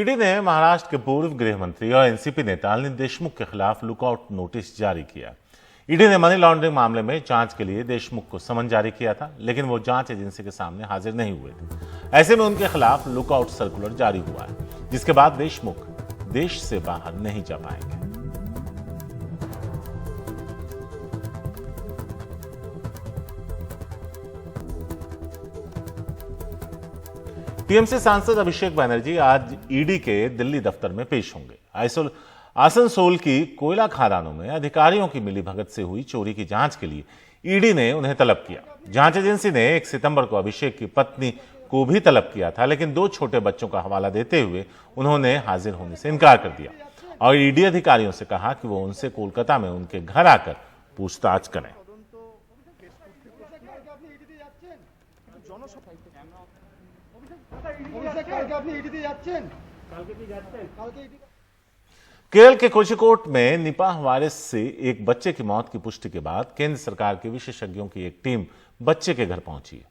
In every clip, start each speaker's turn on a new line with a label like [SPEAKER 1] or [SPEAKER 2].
[SPEAKER 1] ED ने महाराष्ट्र के पूर्व गृह मंत्री और एनसीपी नेता अनिल देशमुख के खिलाफ लुकआउट नोटिस जारी किया। ईडी ने मनी लॉन्ड्रिंग मामले में जांच के लिए देशमुख को समन जारी किया था, लेकिन वो जांच एजेंसी के सामने हाजिर नहीं हुए थे। ऐसे में उनके खिलाफ लुकआउट सर्कुलर जारी हुआ है, जिसके बाद देशमुख देश से बाहर नहीं जा पाएंगे। टीएमसी सांसद अभिषेक बनर्जी आज ईडी के दिल्ली दफ्तर में पेश होंगे। आसनसोल की कोयला खदानों में अधिकारियों की मिलीभगत से हुई चोरी की जांच के लिए ईडी ने उन्हें तलब किया। जांच एजेंसी ने 1 सितंबर को अभिषेक की पत्नी को भी तलब किया था, लेकिन 2 छोटे बच्चों का हवाला देते हुए उन्होंने हाजिर होने से इनकार कर दिया और ईडी अधिकारियों से कहा कि वो उनसे कोलकाता में उनके घर आकर पूछताछ करें। केरल के कोझिकोड में निपाह वायरस से एक बच्चे की मौत की पुष्टि के बाद केंद्र सरकार के विशेषज्ञों की एक टीम बच्चे के घर पहुंची है।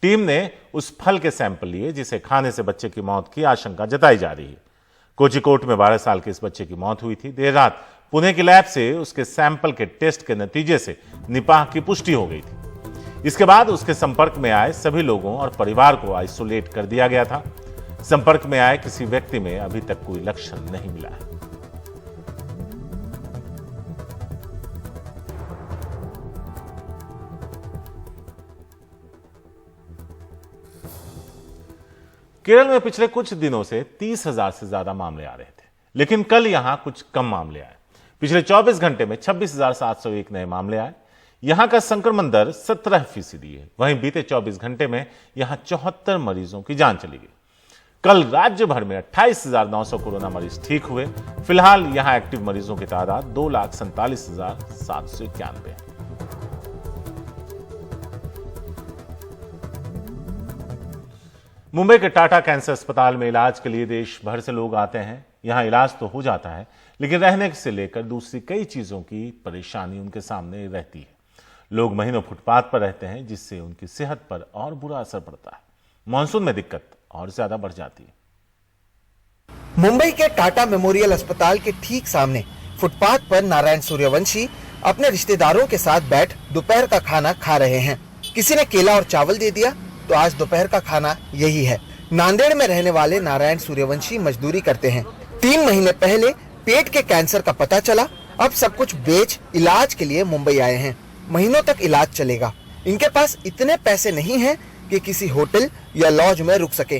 [SPEAKER 1] टीम ने उस फल के सैंपल लिए जिसे खाने से बच्चे की मौत की आशंका जताई जा रही है। कोझिकोड में 12 साल के इस बच्चे की मौत हुई थी। देर रात पुणे की लैब से उसके सैंपल के टेस्ट के नतीजे से निपाह की पुष्टि हो गई थी। इसके बाद उसके संपर्क में आए सभी लोगों और परिवार को आइसोलेट कर दिया गया था। संपर्क में आए किसी व्यक्ति में अभी तक कोई लक्षण नहीं मिला है। केरल में पिछले कुछ दिनों से 30,000 से ज्यादा मामले आ रहे थे, लेकिन कल यहां कुछ कम मामले आए। पिछले 24 घंटे में 26,701 नए मामले आए। यहां का संक्रमण दर 17% है। वहीं बीते 24 घंटे में यहां 74 मरीजों की जान चली गई। कल राज्य भर में 28,900 कोरोना मरीज ठीक हुए। फिलहाल यहां एक्टिव मरीजों की तादाद 2,47,791 है। मुंबई के टाटा कैंसर अस्पताल में इलाज के लिए देश भर से लोग आते हैं। यहां इलाज तो हो जाता है, लेकिन रहने से लेकर दूसरी कई चीजों की परेशानी उनके सामने रहती है। लोग महीनों फुटपाथ पर रहते हैं, जिससे उनकी सेहत पर और बुरा असर पड़ता है। मानसून में दिक्कत और ज्यादा बढ़ जाती है।
[SPEAKER 2] मुंबई के टाटा मेमोरियल अस्पताल के ठीक सामने फुटपाथ पर नारायण सूर्यवंशी अपने रिश्तेदारों के साथ बैठ दोपहर का खाना खा रहे हैं। किसी ने केला और चावल दे दिया तो आज दोपहर का खाना यही है। नांदेड़ में रहने वाले नारायण सूर्यवंशी मजदूरी करते हैं। 3 महीने पहले पेट के कैंसर का पता चला। अब सब कुछ बेच इलाज के लिए मुंबई आए हैं। महीनों तक इलाज चलेगा। इनके पास इतने पैसे नहीं हैं कि किसी होटल या लॉज में रुक सके।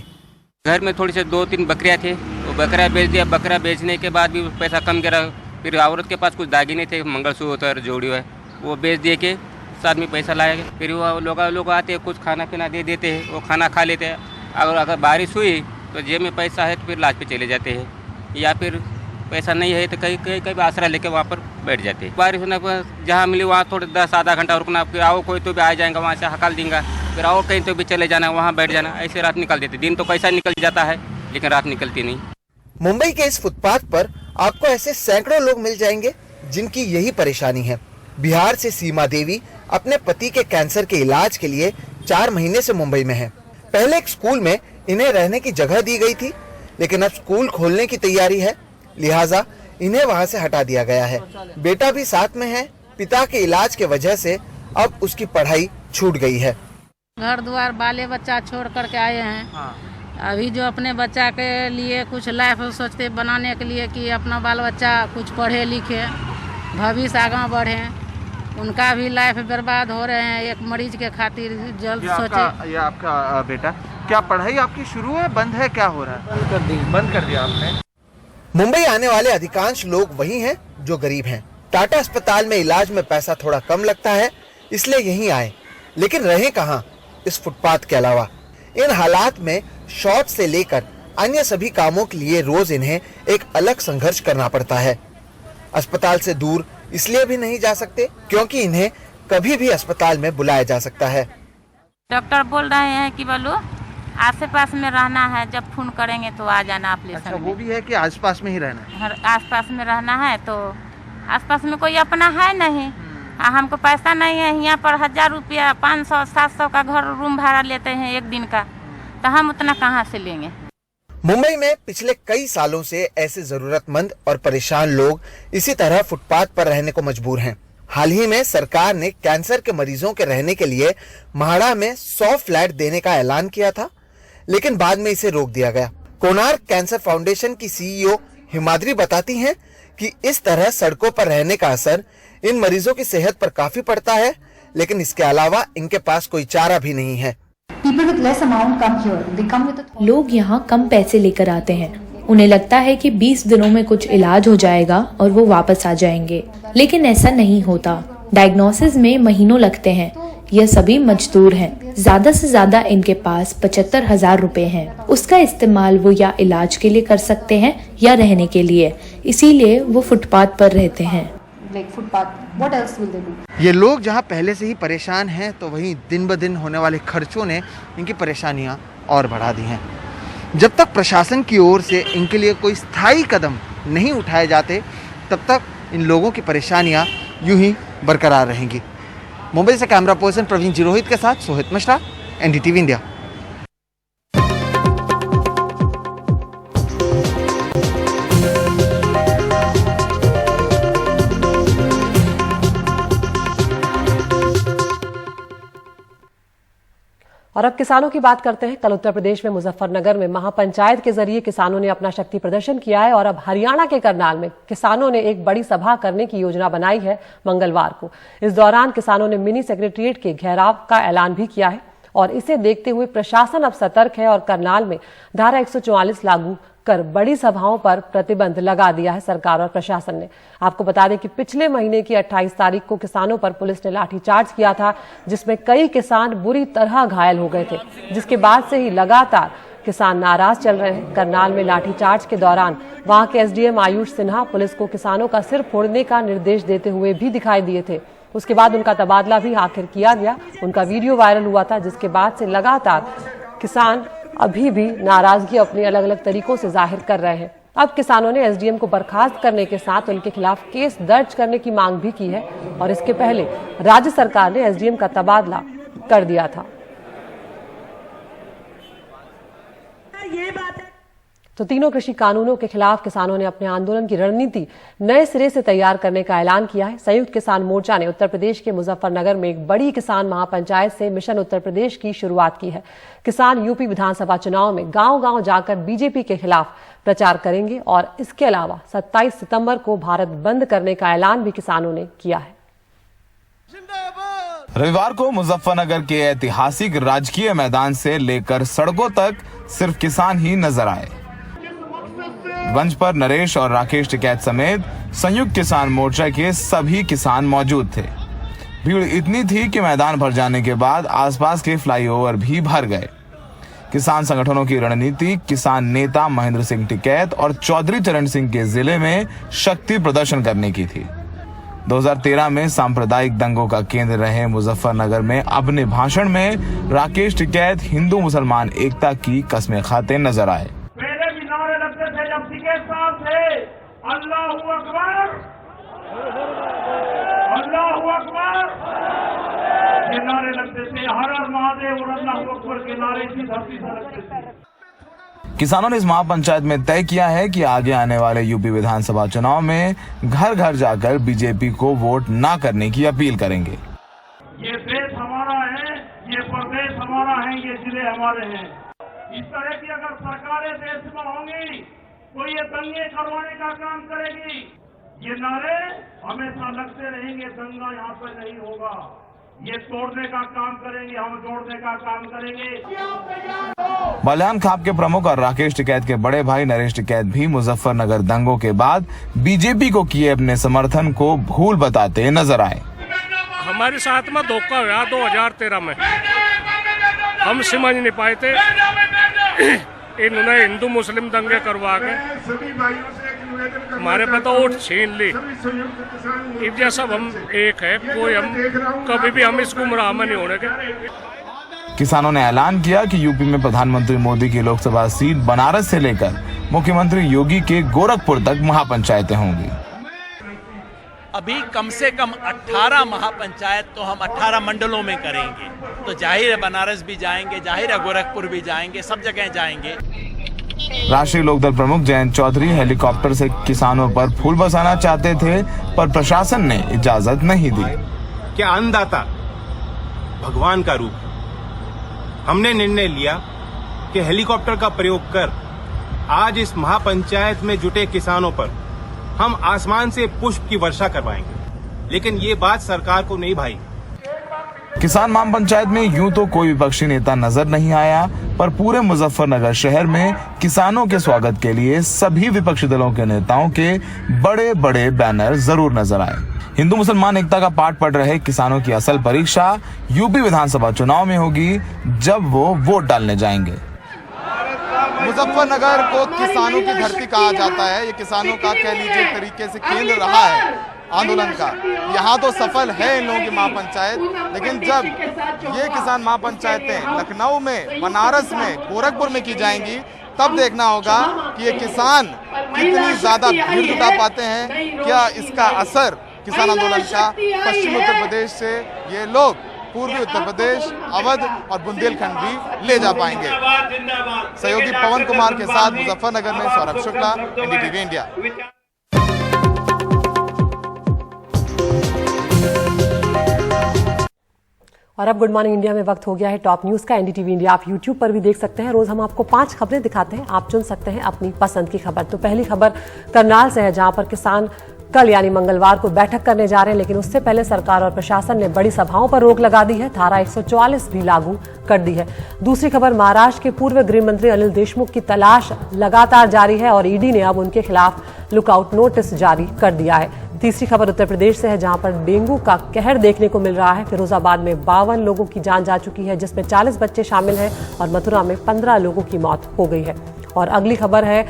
[SPEAKER 3] घर में थोड़ी से 2-3 बकरियां थे, वो बकरा बेच दिया। बकरा बेचने के बाद भी पैसा कम गिरा। फिर औरत के पास कुछ दागिने थे, मंगलसूत्र जोड़ी है, वो बेच दिए के साथ में पैसा लाया। फिर वो लोग आते हैं, कुछ खाना पीना दे देते हैं, वो खाना खा लेते हैं। अगर बारिश हुई तो जेब में पैसा है तो फिर लाज पे चले जाते हैं, या फिर पैसा नहीं है तो कहीं आसरा लेके वहाँ पर बैठ जाते हैं। बारिश होने पर जहाँ मिली वहाँ थोड़े 10-आधा घंटा रुकना, फिर आओ कोई तो भी आ जाएगा, वहाँ से हकाल देंगे, फिर आओ कहीं तो भी चले जाना, वहाँ बैठ जाना। ऐसे रात निकल देते। दिन तो कैसा निकल जाता है, लेकिन रात निकलती नहीं।
[SPEAKER 2] मुंबई के इस फुटपाथ पर आपको ऐसे सैकड़ों लोग मिल जाएंगे जिनकी यही परेशानी है। बिहार से सीमा देवी अपने पति के कैंसर के इलाज के लिए 4 महीने से मुंबई में है। पहले एक स्कूल में इन्हें रहने की जगह दी गई थी, लेकिन अब स्कूल खोलने की तैयारी है, लिहाजा इन्हें वहां से हटा दिया गया है। बेटा भी साथ में है। पिता के इलाज के वजह से अब उसकी पढ़ाई छूट गई है।
[SPEAKER 4] घर द्वार बाले बच्चा छोड़ करके आए हैं। अभी जो अपने बच्चा के लिए कुछ लाइफ सोचते बनाने के लिए कि अपना बाल बच्चा कुछ पढ़े लिखे, भविष्य आगे बढ़े। उनका भी लाइफ बर्बाद हो रहे हैं। एक मरीज के खातिर जल्द सोचे।
[SPEAKER 5] ये आपका बेटा, क्या पढ़ाई आपकी शुरू है, बंद है, क्या हो रहा है? बंद कर दिया आपने।
[SPEAKER 2] मुंबई आने वाले अधिकांश लोग वही हैं जो गरीब हैं। टाटा अस्पताल में इलाज में पैसा थोड़ा कम लगता है, इसलिए यहीं आए। लेकिन रहे कहाँ इस फुटपाथ के अलावा। इन हालात में शौच से लेकर अन्य सभी कामों के लिए रोज इन्हें एक अलग संघर्ष करना पड़ता है। अस्पताल से दूर इसलिए भी नहीं जा सकते क्योंकि इन्हें कभी भी अस्पताल में बुलाया जा सकता है।
[SPEAKER 6] डॉक्टर बोल रहे हैं कि बोलो आस पास में रहना है, जब फोन करेंगे तो आ जाना ऑपरेशन।
[SPEAKER 5] अच्छा, वो भी है कि आसपास में ही रहना है?
[SPEAKER 6] आसपास में रहना है, तो आसपास में कोई अपना है नहीं। हमको पैसा नहीं है। यहाँ पर 1000 रुपया 500-700 का घर रूम भाड़ा लेते हैं एक दिन का, तो हम उतना कहाँ से लेंगे।
[SPEAKER 2] मुंबई में पिछले कई सालों से ऐसे जरूरतमंद और परेशान लोग इसी तरह फुटपाथ पर रहने को मजबूर हैं। हाल ही में सरकार ने कैंसर के मरीजों के रहने के लिए म्हाडा में 100 फ्लैट देने का ऐलान किया था, लेकिन बाद में इसे रोक दिया गया। कोणार्क कैंसर फाउंडेशन की सीईओ हिमाद्री बताती हैं कि इस तरह सड़कों पर रहने का असर इन मरीजों की सेहत पर काफी पड़ता है, लेकिन इसके अलावा इनके पास कोई चारा भी नहीं है।
[SPEAKER 7] लोग यहाँ कम पैसे लेकर आते हैं। उन्हें लगता है कि 20 दिनों में कुछ इलाज हो जाएगा और वो वापस आ जाएंगे, लेकिन ऐसा नहीं होता। डायग्नोसिस में महीनों लगते हैं। यह सभी मजदूर हैं। ज्यादा से ज्यादा इनके पास 75,000 रुपए हैं। उसका इस्तेमाल वो या इलाज के लिए कर सकते हैं या रहने के लिए, इसीलिए वो फुटपाथ पर रहते हैं।
[SPEAKER 2] ये लोग जहाँ पहले से ही परेशान हैं, तो वहीं दिन ब दिन होने वाले खर्चों ने इनकी परेशानियाँ और बढ़ा दी हैं। जब तक प्रशासन की ओर से इनके लिए कोई स्थायी कदम नहीं उठाए जाते, तब तक इन लोगों की परेशानियां यूं ही बरकरार रहेंगी। मुंबई से कैमरा पर्सन प्रवीण जिरोहित के साथ सोहित मिश्रा, एनडीटीवी इंडिया।
[SPEAKER 8] और अब किसानों की बात करते हैं। कल उत्तर प्रदेश में मुजफ्फरनगर में महापंचायत के जरिए किसानों ने अपना शक्ति प्रदर्शन किया है और अब हरियाणा के करनाल में किसानों ने एक बड़ी सभा करने की योजना बनाई है मंगलवार को। इस दौरान किसानों ने मिनी सेक्रेटेरिएट के घेराव का ऐलान भी किया है और इसे देखते हुए प्रशासन अब सतर्क है और करनाल में धारा 144 लागू कर बड़ी सभाओं पर प्रतिबंध लगा दिया है सरकार और प्रशासन ने। आपको बता दें कि पिछले महीने की 28 तारीख को किसानों पर पुलिस ने लाठीचार्ज किया था, जिसमें कई किसान बुरी तरह घायल हो गए थे, जिसके बाद से ही लगातार किसान नाराज चल रहे हैं। करनाल में लाठीचार्ज के दौरान वहां के एसडीएम आयुष सिन्हा पुलिस को किसानों का सिर फोड़ने का निर्देश देते हुए भी दिखाई दिए थे। उसके बाद उनका तबादला भी आखिर किया गया। उनका वीडियो वायरल हुआ था, जिसके बाद से लगातार किसान अभी भी नाराजगी अपने अलग अलग तरीकों से जाहिर कर रहे हैं। अब किसानों ने एसडीएम को बर्खास्त करने के साथ उनके खिलाफ केस दर्ज करने की मांग भी की है और इसके पहले राज्य सरकार ने एसडीएम का तबादला कर दिया था। तो तीनों कृषि कानूनों के खिलाफ किसानों ने अपने आंदोलन की रणनीति नए सिरे से तैयार करने का ऐलान किया है। संयुक्त किसान मोर्चा ने उत्तर प्रदेश के मुजफ्फरनगर में एक बड़ी किसान महापंचायत से मिशन उत्तर प्रदेश की शुरुआत की है। किसान यूपी विधानसभा चुनाव में गांव-गांव जाकर बीजेपी के खिलाफ प्रचार करेंगे और इसके अलावा 27 सितंबर को भारत बंद करने का ऐलान भी किसानों ने किया है।
[SPEAKER 9] रविवार को मुजफ्फरनगर के ऐतिहासिक राजकीय मैदान से लेकर सड़कों तक सिर्फ किसान ही नजर आए। मंच पर नरेश और राकेश टिकैत समेत संयुक्त किसान मोर्चा के सभी किसान मौजूद थे। भीड़ इतनी थी कि मैदान भर जाने के बाद आसपास के फ्लाईओवर भी भर गए। किसान संगठनों की रणनीति किसान नेता महेंद्र सिंह टिकैत और चौधरी चरण सिंह के जिले में शक्ति प्रदर्शन करने की थी। 2013 में सांप्रदायिक दंगों का केंद्र रहे मुजफ्फरनगर में अपने भाषण में राकेश टिकैत हिंदू मुसलमान एकता की कस्में खाते नजर आए।
[SPEAKER 10] अल्लाहू अकबर, अल्लाहू अकबर के नारे लगते थे, हर हर महादेव और अल्लाहू अकबर के नारे की धरती से लगते थे।
[SPEAKER 9] किसानों ने इस महापंचायत में तय किया है कि आगे आने वाले यूपी विधानसभा चुनाव में घर घर जाकर बीजेपी को वोट ना करने की अपील करेंगे।
[SPEAKER 10] ये देश हमारा है, ये प्रदेश हमारा है, ये जिले हमारे हैं। इस तरह की अगर सरकारें देश में होंगी, कोई ये दंगे करवाने का काम करेगी, ये नारे हमेशा लगते रहेंगे। दंगा यहाँ पर नहीं होगा, ये तोड़ने का काम करेंगे, हम जोड़ने का काम करेंगे।
[SPEAKER 9] बलियान खाप के प्रमुख और राकेश टिकैत के बड़े भाई नरेश टिकैत भी मुजफ्फरनगर दंगों के बाद बीजेपी को किए अपने समर्थन को भूल बताते नजर आए।
[SPEAKER 11] हमारे साथ में धोखा हुआ 2013 में, हम समझ नहीं पाए थे। इन्होंने हिंदू मुस्लिम दंगे करवा के हमारे पे तो वोट छीन ली। ये सब हम एक है, कोई हम कभी भी हम इस गुमराह में नहीं होने के।
[SPEAKER 9] किसानों ने ऐलान किया कि यूपी में प्रधानमंत्री मोदी की लोकसभा सीट बनारस से लेकर मुख्यमंत्री योगी के गोरखपुर तक महापंचायतें होंगी।
[SPEAKER 12] अभी कम से कम 18 महापंचायत तो हम 18 मंडलों में करेंगे, तो जाहिर है बनारस भी जाएंगे, जाहिर है गोरखपुर भी जाएंगे, सब जगह जाएंगे।
[SPEAKER 9] राष्ट्रीय लोकदल प्रमुख जयंत चौधरी हेलीकॉप्टर से किसानों पर फूल बरसाना चाहते थे, पर प्रशासन ने इजाजत नहीं दी।
[SPEAKER 13] क्या अन्नदाता भगवान का रूप? हमने निर्णय लिया कि हेलीकॉप्टर का प्रयोग कर आज इस महापंचायत में जुटे किसानों पर हम आसमान से पुष्प की वर्षा करवाएंगे, लेकिन ये बात सरकार को नहीं भाई।
[SPEAKER 9] किसान महापंचायत में यूं तो कोई विपक्षी नेता नजर नहीं आया, पर पूरे मुजफ्फरनगर शहर में किसानों के स्वागत के लिए सभी विपक्षी दलों के नेताओं के बड़े बड़े बैनर जरूर नजर आए। हिंदू मुसलमान एकता का पाठ पढ़ रहे किसानों की असल परीक्षा यूपी विधानसभा चुनाव में होगी, जब वो वोट डालने जाएंगे।
[SPEAKER 14] मुजफ्फरनगर को किसानों की धरती कहा जाता है। ये किसानों का कह लीजिए एक तरीके से केंद्र रहा है आंदोलन का। यहाँ तो सफल है इन लोगों की महापंचायत, लेकिन जब ये किसान महापंचायतें लखनऊ में, बनारस में, गोरखपुर में की जाएंगी, तब देखना होगा कि ये किसान कितनी ज्यादा भीड़ जुटा पाते हैं। क्या इसका असर किसान आंदोलन का पश्चिमी उत्तर प्रदेश से ये लोग पूर्वी उत्तर प्रदेश, अवध और बुंदेलखंड भी ले जा पाएंगे। सहयोगी पवन कुमार के साथ मुजफ्फरनगर में सौरभ शुक्ला, एनडीटीवी इंडिया।
[SPEAKER 8] और अब गुड मॉर्निंग इंडिया में वक्त हो गया है टॉप न्यूज का। एनडीटीवी इंडिया आप यूट्यूब पर भी देख सकते हैं। रोज हम आपको 5 खबरें दिखाते हैं, आप चुन सकते हैं अपनी पसंद की खबर। तो पहली खबर करनाल से है, जहां पर किसान कल यानी मंगलवार को बैठक करने जा रहे हैं, लेकिन उससे पहले सरकार और प्रशासन ने बड़ी सभाओं पर रोक लगा दी है। धारा 144 भी लागू कर दी है। दूसरी खबर, महाराष्ट्र के पूर्व गृह मंत्री अनिल देशमुख की तलाश लगातार जारी है और ईडी ने अब उनके खिलाफ लुकआउट नोटिस जारी कर दिया है। तीसरी खबर उत्तर प्रदेश से है, जहां पर डेंगू का कहर देखने को मिल रहा है। फिरोजाबाद में 52 लोगों की जान जा चुकी है, जिसमें 40 बच्चे शामिल हैं और मथुरा में 15 लोगों की मौत हो गई है। और अगली खबर है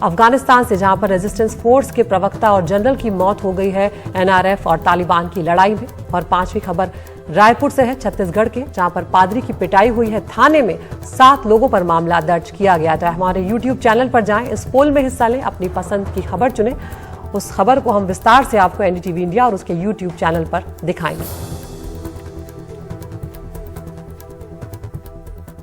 [SPEAKER 8] अफगानिस्तान से, जहां पर रेजिस्टेंस फोर्स के प्रवक्ता और जनरल की मौत हो गई है एनआरएफ और तालिबान की लड़ाई में। और पांचवी खबर रायपुर से है, छत्तीसगढ़ के, जहां पर पादरी की पिटाई हुई है। थाने में 7 लोगों पर मामला दर्ज किया गया था। हमारे यूट्यूब चैनल पर जाएं, इस पोल में हिस्सा लें, अपनी पसंद की खबर चुनें। उस खबर को हम विस्तार से आपको एनडीटीवी इंडिया और उसके यूट्यूब चैनल पर दिखाएंगे।